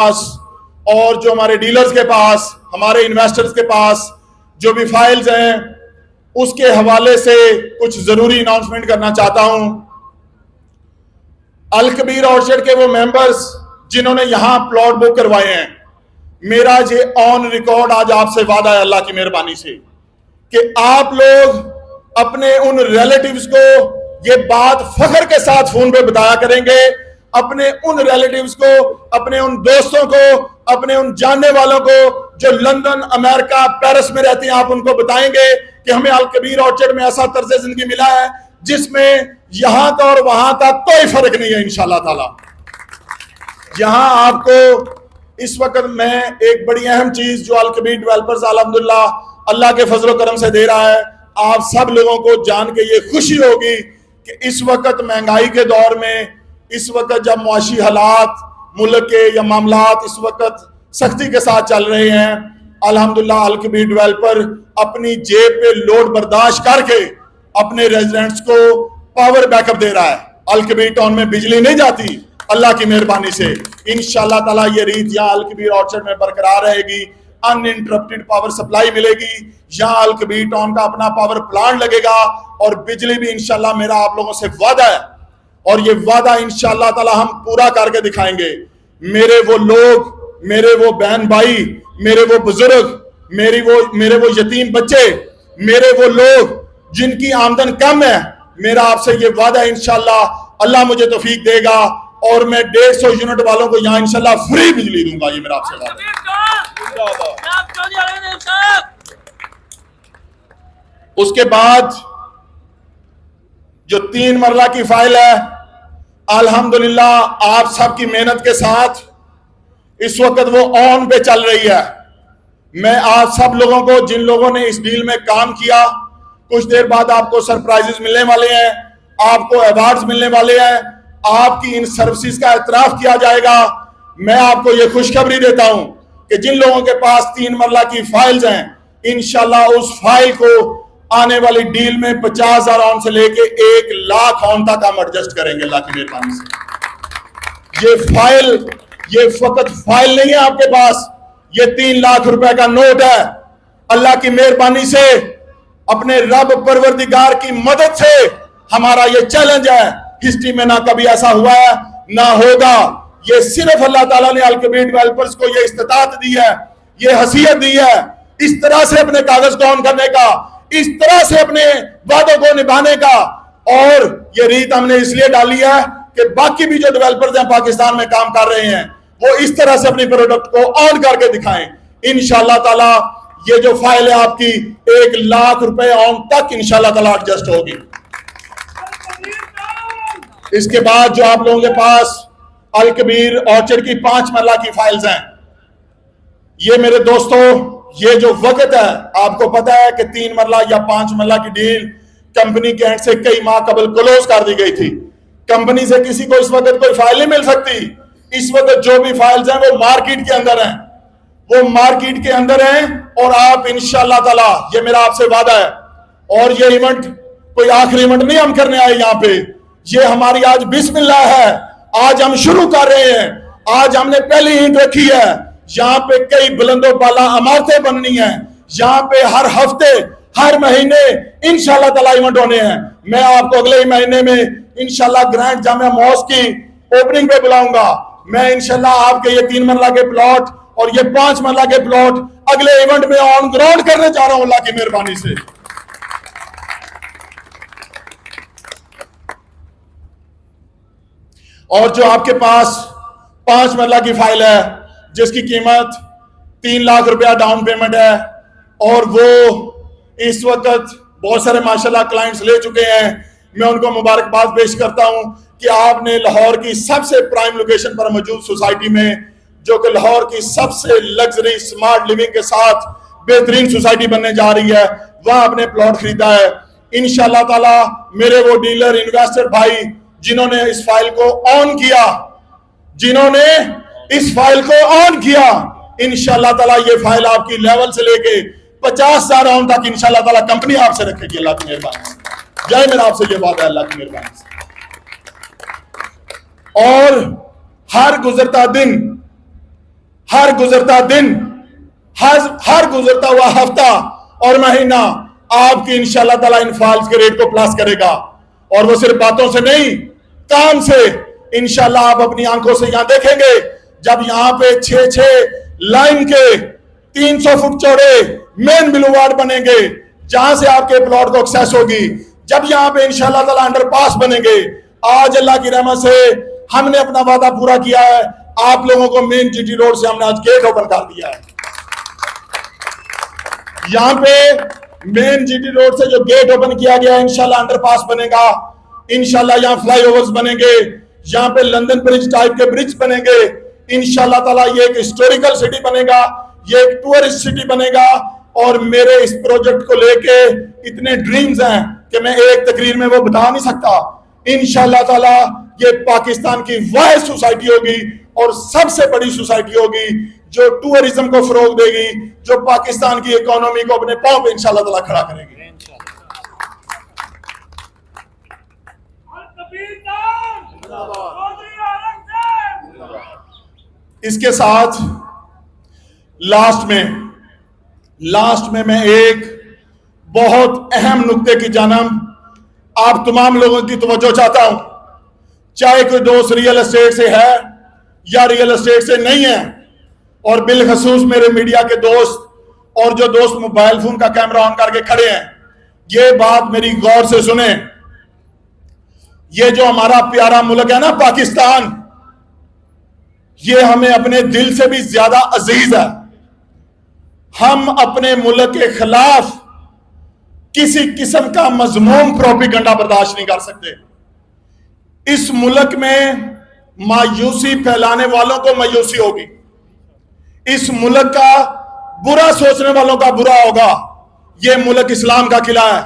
پاس اور جو ہمارے ڈیلرز کے پاس، ہمارے انویسٹرز کے پاس جو بھی فائلز ہیں اس کے حوالے سے کچھ ضروری اناؤنسمنٹ کرنا چاہتا ہوں۔ الکبیر آرچرڈ کے وہ ممبرز جنہوں نے یہاں پلاٹ بک کروائے ہیں، میرا یہ آن ریکارڈ آج آپ سے وعدہ ہے اللہ کی مہربانی سے کہ آپ لوگ اپنے ان ریلیٹیوز کو یہ بات فخر کے ساتھ فون پہ بتایا کریں گے، اپنے ان ریلیٹیوز کو، اپنے ان دوستوں کو، اپنے ان جاننے والوں کو جو لندن، امریکہ، پیرس میں رہتے ہیں، آپ ان کو بتائیں گے کہ ہمیں الکبیر آرچرڈ میں ایسا طرز زندگی ملا ہے جس میں یہاں کا اور وہاں کا کوئی فرق نہیں ہے انشاءاللہ تعالی۔ یہاں آپ کو اس وقت میں ایک بڑی اہم چیز جو الکبیر ڈیولپرز الحمدللہ اللہ کے فضل و کرم سے دے رہا ہے، آپ سب لوگوں کو جان کے یہ خوشی ہوگی کہ اس وقت مہنگائی کے دور میں، اس وقت جب معاشی حالات ملک کے یا معاملات اس وقت سختی کے ساتھ چل رہے ہیں، الحمدللہ الکبیر ڈیولپر اپنی جیب پہ لوڈ برداشت کر کے اپنے ریزیڈنٹس کو پاور بیک اپ دے رہا ہے۔ الکبیر ٹاؤن میں بجلی نہیں جاتی اللہ کی مہربانی سے، انشاءاللہ تعالیٰ یہ ریت یہاں الکبیر آرچرڈ میں برقرار رہے گی، ان انٹرپٹڈ پاور سپلائی ملے گی، یہاں الکبیر ٹاؤن کا اپنا پاور پلانٹ لگے گا اور بجلی بھی انشاءاللہ میرا آپ لوگوں سے وعدہ ہے، اور یہ وعدہ انشاءاللہ تعالیٰ ہم پورا کر کے دکھائیں گے۔ میرے وہ لوگ، میرے وہ بہن بھائی، میرے وہ بزرگ، میرے وہ یتیم بچے، میرے وہ لوگ جن کی آمدن کم ہے، میرا آپ سے یہ وعدہ ہے انشاءاللہ اللہ مجھے توفیق دے گا اور میں 150 یونٹ والوں کو یہاں انشاءاللہ فری بجلی دوں گا، یہ میرا آپ سے وعدہ ہے۔ اس کے بعد جو 3 مرلہ کی فائل ہے، الحمدللہ آپ سب کی محنت کے ساتھ اس وقت وہ آن پہ چل رہی ہے۔ میں آپ سب لوگوں کو، جن لوگوں نے اس ڈیل میں کام کیا، کچھ دیر بعد آپ کو سرپرائزز ملنے والے ہیں، آپ کو ایوارڈز ملنے والے ہیں، آپ کی ان سروسز کا اعتراف کیا جائے گا۔ میں آپ کو یہ خوشخبری دیتا ہوں کہ جن لوگوں کے پاس 3 مرلہ کی فائلز ہیں، انشاءاللہ اس فائل کو آنے والی ڈیل میں 50,000 آن سے لے کے 1,00,000 آن تک ہم ایڈجسٹ کریں گے اللہ کی مہربانی سے۔ یہ فقط فائل نہیں ہے آپ کے پاس، یہ 3 لاکھ روپے کا نوٹ ہے۔ اللہ کی مہربانی سے، اپنے رب پروردگار کی مدد سے ہمارا یہ چیلنج ہے، ہسٹری میں نہ کبھی ایسا ہوا ہے نہ ہوگا۔ یہ صرف اللہ تعالیٰ نے الکبیر ڈیولپرز کو یہ استطاعت دی ہے، یہ حیثیت دی ہے، اس طرح سے اپنے کاغذ کو آن کرنے کا، اس طرح سے اپنے وعدوں کو نبھانے کا، اور یہ ریت ہم نے اس لیے ڈالی ہے کہ باقی بھی جو ڈیولپرز ہیں پاکستان میں کام کر رہے ہیں وہ اس طرح سے اپنی پروڈکٹ کو آن کر کے دکھائیں۔ انشاءاللہ تعالیٰ یہ جو فائل ہے آپ کی 1,00,000 روپے آن تک انشاءاللہ تعالیٰ ایڈجسٹ ہوگی۔ اس کے بعد جو آپ لوگوں کے پاس الکبیر آرچرڈ کی 5 مرلہ کی فائلز ہیں، یہ میرے دوستو یہ جو وقت ہے، آپ کو پتا ہے کہ 3 مرلہ یا 5 مرلہ کی ڈیل کمپنی کے اینڈ سے کئی ماہ قبل کلوز کر دی گئی تھی۔ کمپنی سے کسی کو اس وقت کوئی فائل نہیں مل سکتی۔ اس وقت جو بھی فائلز ہیں وہ مارکیٹ کے اندر ہیں، وہ مارکیٹ کے اندر ہیں، اور آپ انشاءاللہ تعالیٰ، یہ میرا آپ سے وعدہ ہے، اور یہ ایونٹ کوئی آخری ایونٹ نہیں ہم کرنے آئے یہاں پہ، یہ ہماری آج بسم اللہ ہے، آج ہم شروع کر رہے ہیں، آج ہم نے پہلی اینٹ رکھی ہے۔ یہاں پہ کئی بلند و بالا عمارتیں بننی ہیں، یہاں پہ ہر ہفتے، ہر مہینے انشاءاللہ تعالیٰ ایونٹ ہونے ہیں۔ میں آپ کو اگلے ہی مہینے میں انشاءاللہ گرینڈ جامعہ ماسک کی اوپننگ پہ بلاؤں گا۔ میں انشاءاللہ آپ کے یہ 3 مرلہ کے پلاٹ اور یہ 5 مرلہ کے پلاٹ اگلے ایونٹ میں آن گراؤنڈ کرنے جا رہا ہوں اللہ کی مہربانی سے۔ اور جو آپ کے پاس 5 مرلہ کی فائل ہے جس کی قیمت 3 لاکھ روپیہ ڈاؤن پیمنٹ ہے، اور وہ اس وقت بہت سارے ماشاءاللہ کلائنٹس لے چکے ہیں، میں ان کو مبارکباد پیش کرتا ہوں کہ آپ نے لاہور کی سب سے پرائم لوکیشن پر موجود سوسائٹی میں، جو کہ لاہور کی سب سے لگژری سمارٹ لیونگ کے ساتھ بہترین سوسائٹی بننے جا رہی ہے، وہاں اپنے پلاٹ خریدا ہے۔ انشاءاللہ تعالیٰ میرے وہ ڈیلر انویسٹر بھائی جنہوں نے اس فائل کو آن کیا، انشاءاللہ تعالیٰ یہ فائل آپ کی لیول سے لے کے 50,000 آن تک انشاءاللہ تعالیٰ کمپنی آپ سے رکھے گی اللہ کی مہربانی سے۔ جائے میرا آپ سے یہ وعدہ ہے اللہ کی مہربانی سے۔ اور ہر گزرتا دن ہر گزرتا دن، ہر گزرتا ہوا ہفتہ اور مہینہ آپ کی انشاءاللہ تعالیٰ انفالز کے ریٹ کو پلاس کرے گا، اور وہ صرف باتوں سے نہیں، کام سے۔ انشاءاللہ آپ اپنی آنکھوں سے یہاں دیکھیں گے جب یہاں پہ 6 لائن کے 300 فٹ چوڑے مین بلوارڈ بنیں گے جہاں سے آپ کے پلاٹ کو ایکسیس ہوگی، جب یہاں پہ انشاءاللہ تعالیٰ انڈر پاس بنیں گے۔ آج اللہ کی رحمت سے ہم نے اپنا وعدہ پورا کیا ہے، آپ لوگوں کو مین جی ٹی روڈ سے ہم نے آج گیٹ اوپن کر دیا ہے۔ یہاں پہ مین جی ٹی روڈ سے جو گیٹ اوپن کیا گیا ہے، انشاءاللہ انڈر پاس بنے گا، انشاءاللہ یہاں فلائی اوورز بنیں گے، یہاں پہ لندن برج ٹائپ کے برج بنیں گے، انشاءاللہ تعالیٰ یہ ایک ہسٹوریکل سٹی بنے گا، یہ ایک ٹورسٹ سٹی بنے گا۔ اور میرے اس پروجیکٹ کو لے کے اتنے ڈریمز ہیں کہ میں ایک تقریر میں وہ بتا نہیں سکتا۔ انشاءاللہ تعالیٰ یہ پاکستان کی واحد سوسائٹی ہوگی اور سب سے بڑی سوسائٹی ہوگی جو ٹورزم کو فروغ دے گی، جو پاکستان کی اکانومی کو اپنے پاؤں پہ انشاءاللہ تعالیٰ کھڑا کرے گی۔ اس کے ساتھ لاسٹ میں ایک بہت اہم نکتے کی جانب آپ تمام لوگوں کی توجہ چاہتا ہوں، چاہے کوئی دوست ریئل اسٹیٹ سے ہے یا ریئل اسٹیٹ سے نہیں ہے، اور بالخصوص میرے میڈیا کے دوست اور جو دوست موبائل فون کا کیمرہ آن کر کے کھڑے ہیں، یہ بات میری غور سے سنیں۔ یہ جو ہمارا پیارا ملک ہے نا پاکستان، یہ ہمیں اپنے دل سے بھی زیادہ عزیز ہے۔ ہم اپنے ملک کے خلاف کسی قسم کا مذموم پروپیگنڈا برداشت نہیں کر سکتے۔ اس ملک میں مایوسی پھیلانے والوں کو مایوسی ہوگی، اس ملک کا برا سوچنے والوں کا برا ہوگا۔ یہ ملک اسلام کا قلعہ ہے،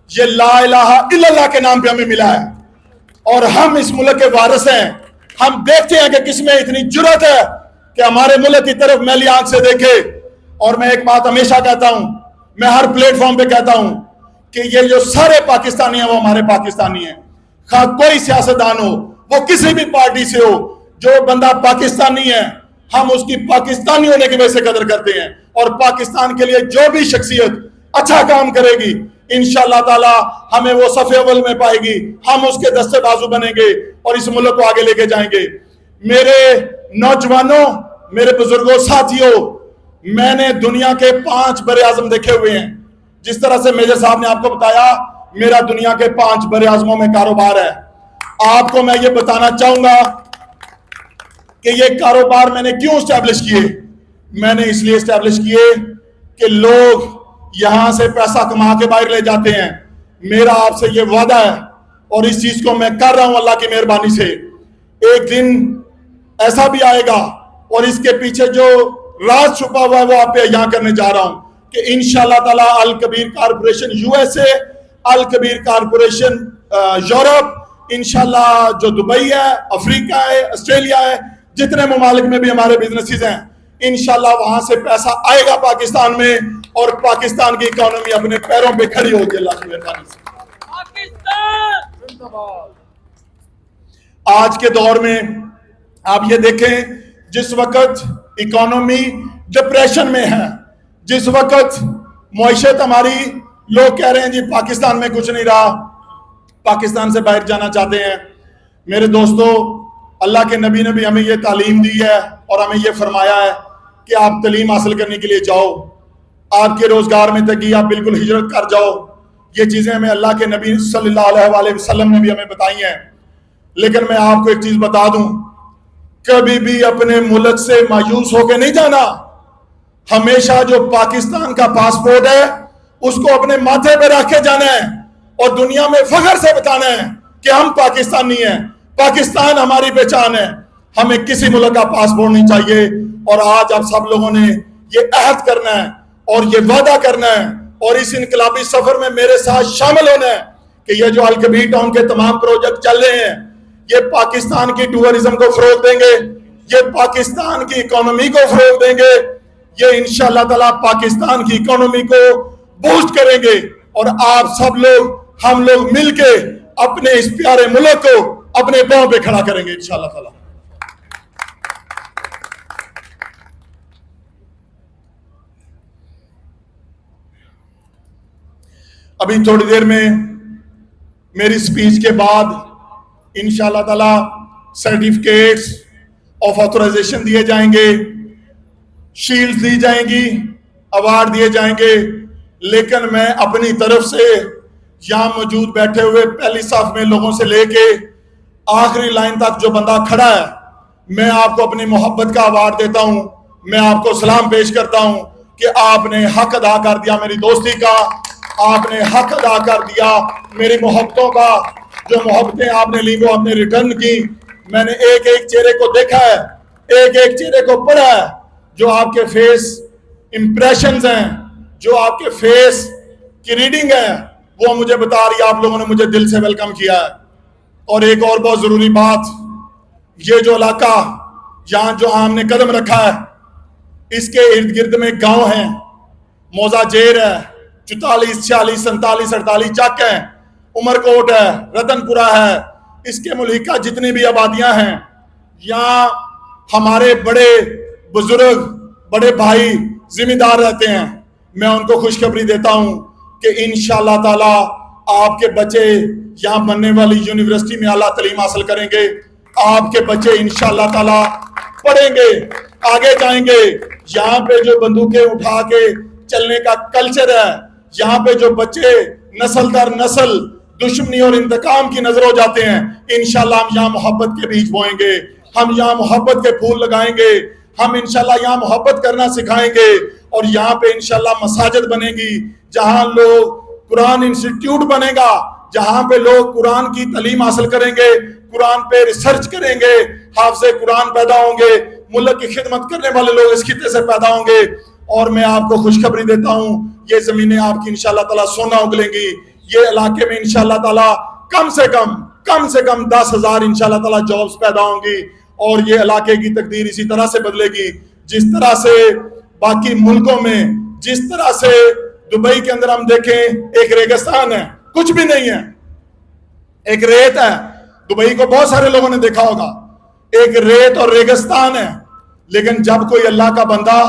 یہ لا الہ الا اللہ کے نام پہ ہمیں ملا ہے، اور ہم اس ملک کے وارث ہیں۔ ہم دیکھتے ہیں کہ کس میں اتنی جرأت ہے کہ ہمارے ملک کی طرف میلی آنکھ سے دیکھے۔ اور میں ایک بات ہمیشہ کہتا ہوں، میں ہر پلیٹ فارم پہ کہتا ہوں کہ یہ جو سارے پاکستانی ہیں وہ ہمارے پاکستانی ہیں، خواہ کوئی سیاستدان ہو، وہ کسی بھی پارٹی سے ہو، جو بندہ پاکستانی ہے ہم اس کی پاکستانی ہونے کی وجہ سے قدر کرتے ہیں، اور پاکستان کے لیے جو بھی شخصیت اچھا کام کرے گی انشاءاللہ تعالی ہمیں وہ صف اول میں پائے گی، ہم اس کے دستے بازو بنیں گے اور اس ملک کو آگے لے کے جائیں گے۔ میرے نوجوانوں، میرے بزرگوں، ساتھیوں، میں نے دنیا کے 5 بر اعظم دیکھے ہوئے ہیں۔ جس طرح سے میجر صاحب نے آپ کو بتایا، میرا دنیا کے 5 بر اعظموں میں کاروبار ہے۔ آپ کو میں یہ بتانا چاہوں گا کہ یہ کاروبار میں نے کیوں اسٹیبلش کیے۔ میں نے اس لیے اسٹیبلش کیے کہ لوگ یہاں سے پیسہ کما کے باہر لے جاتے ہیں۔ میرا آپ سے یہ وعدہ ہے اور اس چیز کو میں کر رہا ہوں اللہ کی مہربانی سے۔ ایک دن ایسا بھی آئے گا اور اس کے پیچھے جو راز چھپا ہوا ہے وہ آپ پہ یہاں کرنے جا رہا ہوں کہ انشاءاللہ تعالی الکبیر کارپوریشن USA، الکبیر کارپوریشن یورپ، انشاءاللہ جو دبئی ہے، افریقہ ہے، آسٹریلیا ہے، جتنے ممالک میں بھی ہمارے بزنسز ہیں، انشاءاللہ وہاں سے پیسہ آئے گا پاکستان میں، اور پاکستان کی اکانومی اپنے پیروں پہ کھڑی ہوگی اللہ کی مہربانی سے۔ آج کے دور میں آپ یہ دیکھیں، جس وقت اکانومی ڈپریشن میں ہے، جس وقت معیشت ہماری، لوگ کہہ رہے ہیں جی پاکستان میں کچھ نہیں رہا، پاکستان سے باہر جانا چاہتے ہیں۔ میرے دوستو، اللہ کے نبی نے بھی ہمیں یہ تعلیم دی ہے اور ہمیں یہ فرمایا ہے کہ آپ تعلیم حاصل کرنے کے لیے جاؤ، آپ کے روزگار میں تگی آپ بالکل ہجرت کر جاؤ۔ یہ چیزیں ہمیں اللہ کے نبی صلی اللہ علیہ وآلہ وسلم نے بھی ہمیں بتائی ہیں۔ لیکن میں آپ کو ایک چیز بتا دوں، کبھی بھی اپنے ملک سے مایوس ہو کے نہیں جانا۔ ہمیشہ جو پاکستان کا پاسپورٹ ہے اس کو اپنے ماتھے پہ رکھ کے جانا ہے اور دنیا میں فخر سے بتانا ہے کہ ہم پاکستانی ہیں، پاکستان ہماری پہچان ہے۔ ہمیں کسی ملک کا پاسپورٹ نہیں چاہیے۔ اور آج آپ سب لوگوں نے یہ عہد کرنا ہے اور یہ وعدہ کرنا ہے اور اس انقلابی سفر میں میرے ساتھ شامل ہونا ہے کہ یہ جو الکبیر ٹاؤن کے تمام پروجیکٹ چل رہے ہیں، یہ پاکستان کی ٹورزم کو فروغ دیں گے، یہ پاکستان کی اکانومی کو فروغ دیں گے، یہ انشاءاللہ تعالی پاکستان کی اکانومی کو بوسٹ کریں گے، اور آپ سب لوگ، ہم لوگ مل کے اپنے اس پیارے ملک کو اپنے پاؤں پہ کھڑا کریں گے انشاءاللہ تعالی۔ ابھی تھوڑی دیر میں میری سپیچ کے بعد انشاءاللہ تعالی سرٹیفکیٹس آف آتھورائزیشن دیے جائیں گے، شیلڈ دی جائیں گی، ایوارڈ دیے جائیں گے، لیکن میں اپنی طرف سے یہاں موجود بیٹھے ہوئے پہلی صف میں لوگوں سے لے کے آخری لائن تک جو بندہ کھڑا ہے، میں آپ کو اپنی محبت کا ایوارڈ دیتا ہوں، میں آپ کو سلام پیش کرتا ہوں کہ آپ نے حق ادا کر دیا میری دوستی کا، آپ نے حق ادا کر دیا میری محبتوں کا، جو محبتیں آپ نے لی وہ آپ نے ریٹرن کی۔ میں نے ایک ایک چہرے کو دیکھا ہے، ایک ایک چہرے کو پڑھا ہے، جو آپ کے فیس امپریشنز ہیں، جو آپ کے فیس کی ریڈنگ ہے، وہ مجھے بتا رہی ہے آپ لوگوں نے مجھے دل سے ویلکم کیا ہے۔ اور ایک اور بہت ضروری بات، یہ جو علاقہ یہاں جو ہم نے قدم رکھا ہے، اس کے ارد گرد میں گاؤں ہیں، موزہ جیر ہے، 44 46 47 48 چک ہے، عمر کوٹ ہے، رتن پورہ ہے، اس کے ملحقہ جتنی بھی آبادیاں ہیں، یہاں ہمارے بڑے بزرگ، بڑے بھائی ذمہ دار رہتے ہیں۔ میں ان کو خوشخبری دیتا ہوں کہ انشاءاللہ تعالی آپ کے بچے یہاں بننے والی یونیورسٹی میں اعلیٰ تعلیم حاصل کریں گے، آپ کے بچے انشاءاللہ تعالی پڑھیں گے، آگے جائیں گے۔ یہاں پہ جو بندوقیں اٹھا کے چلنے کا کلچر ہے، یہاں پہ جو بچے نسل در نسل دشمنی اور انتقام کی نظر ہو جاتے ہیں، انشاءاللہ ہم یہاں محبت کے بیج بوئیں گے، ہم یہاں محبت کے پھول لگائیں گے، ہم انشاءاللہ یہاں محبت کرنا سکھائیں گے، اور یہاں پہ انشاءاللہ مساجد بنے گی، جہاں لوگ قرآن انسٹیٹیوٹ بنے گا، جہاں پہ لوگ قرآن کی تعلیم حاصل کریں گے، قرآن پہ ریسرچ کریں گے، حافظ قرآن پیدا ہوں گے، ملک کی خدمت کرنے والے لوگ اس خطے سے پیدا ہوں گے۔ اور میں آپ کو خوشخبری دیتا ہوں، یہ زمینیں آپ کی انشاءاللہ تعالی سونا اگلیں گی۔ یہ علاقے میں انشاءاللہ تعالی کم سے کم 10,000 انشاءاللہ تعالی جابز پیدا ہوں گی، اور یہ علاقے کی تقدیر اسی طرح سے بدلے گی جس طرح سے باقی ملکوں میں، جس طرح سے دبئی کے اندر ہم دیکھیں ایک ریگستان ہے، کچھ بھی نہیں ہے، ایک ریت ہے، دبئی کو بہت سارے لوگوں نے دیکھا ہوگا، ایک ریت اور ریگستان ہے، لیکن جب کوئی اللہ کا بندہ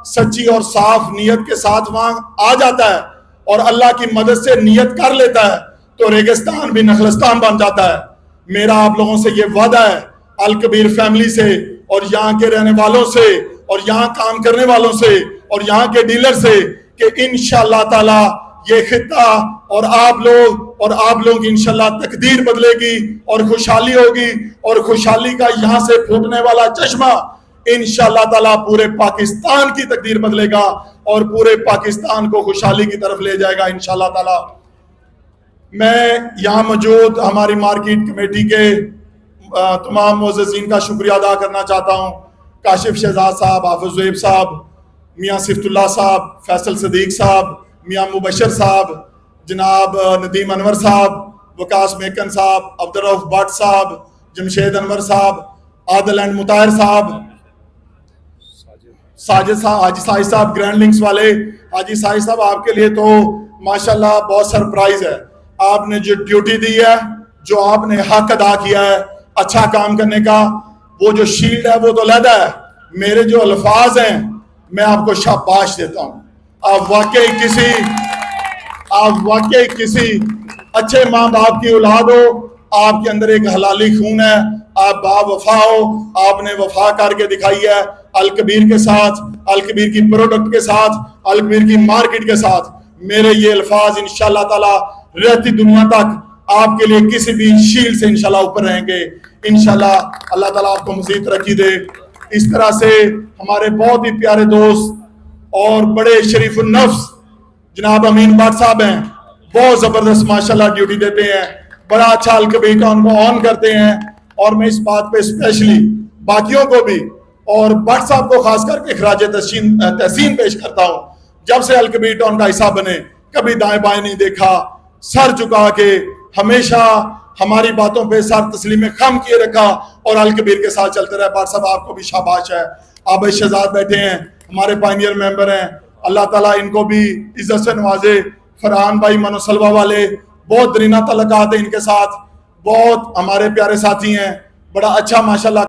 سچی اور صاف نیت کے ساتھ وہاں آ جاتا ہے اور اللہ کی مدد سے نیت کر لیتا ہے تو ریگستان بھی نخلستان بن جاتا ہے۔ میرا آپ لوگوں سے یہ وعدہ ہے، الکبیر فیملی سے اور یہاں کے رہنے والوں سے اور یہاں کام کرنے والوں سے اور یہاں کے ڈیلر سے، کہ انشاءاللہ تعالی یہ خطہ اور آپ لوگ انشاءاللہ تقدیر بدلے گی اور خوشحالی ہوگی، اور خوشحالی کا یہاں سے پھوٹنے والا چشمہ انشاءاللہ تعالی پورے پاکستان کی تقدیر بدلے گا اور پورے پاکستان کو خوشحالی کی طرف لے جائے گا انشاءاللہ تعالی۔ میں یہاں موجود ہماری مارکیٹ کمیٹی کے تمام معززین کا شکریہ ادا کرنا چاہتا ہوں، کاشف شہزاد صاحب، حافظ زہیب صاحب، میاں صفت اللہ صاحب، فیصل صدیق صاحب، میاں مبشر صاحب، جناب ندیم انور صاحب، وقاص میکن صاحب، عبدالرؤف بٹ صاحب، جمشید انور صاحب، عادل اینڈ مطاہر صاحب، ساجد صاحب، حاجی ساجد صاحب گرینڈ لنکس والے۔ حاجی ساجد صاحب آپ کے لیے تو ماشاءاللہ بہت سرپرائز ہے، آپ نے جو ڈیوٹی دی ہے، جو آپ نے حق ادا کیا ہے اچھا کام کرنے کا، وہ جو شیلڈ ہے وہ تو علیحدہ ہے، میرے جو الفاظ ہیں میں آپ کو شاباش دیتا ہوں۔ آپ واقعی کسی اچھے ماں باپ کی اولاد ہو، آپ کے اندر ایک حلالی خون ہے، آپ با وفا ہو، آپ نے وفا کر کے دکھائی ہے الکبیر کے ساتھ، الکبیر کی پروڈکٹ کے ساتھ، الکبیر کی مارکیٹ کے ساتھ۔ میرے یہ الفاظ انشاءاللہ تعالی رہتی دنیا تک آپ کے لیے کسی بھی شیل سے انشاءاللہ اوپر رہیں گے انشاءاللہ۔ اللہ تعالیٰ آپ کو مزید ترقی دے۔ اس طرح سے ہمارے بہت ہی پیارے دوست اور بڑے شریف النفس جناب امین بٹ صاحب ہیں، بہت زبردست ماشاءاللہ ڈیوٹی دیتے ہیں، بڑا اچھا الکبیر کا ان کو آن کرتے ہیں، اور میں اس بات پہ اسپیشلی باقیوں کو بھی اور بٹ صاحب کو خاص کر کے خراج تحسین پیش کرتا ہوں۔ جب سے الکبیر ٹاؤن کا حصہ بنے کبھی دائیں بائیں نہیں دیکھا، سر جھکا کے ہمیشہ ہماری باتوں پہ سر تسلیم خم کیے رکھا اور الکبیر کے ساتھ چلتے رہے۔ بٹ صاحب آپ کو بھی شاباش ہے۔ عابد شہزاد بیٹھے ہیں، ہمارے پائنیئر ممبر ہیں، اللہ تعالیٰ ان کو بھی عزت سے نوازے۔ فرحان بھائی منو سلوہ والے، بہت درینہ تعلقات ہیں ان کے ساتھ، بہت ہمارے پیارے ساتھی ہیں، بڑا اچھا ماشاءاللہ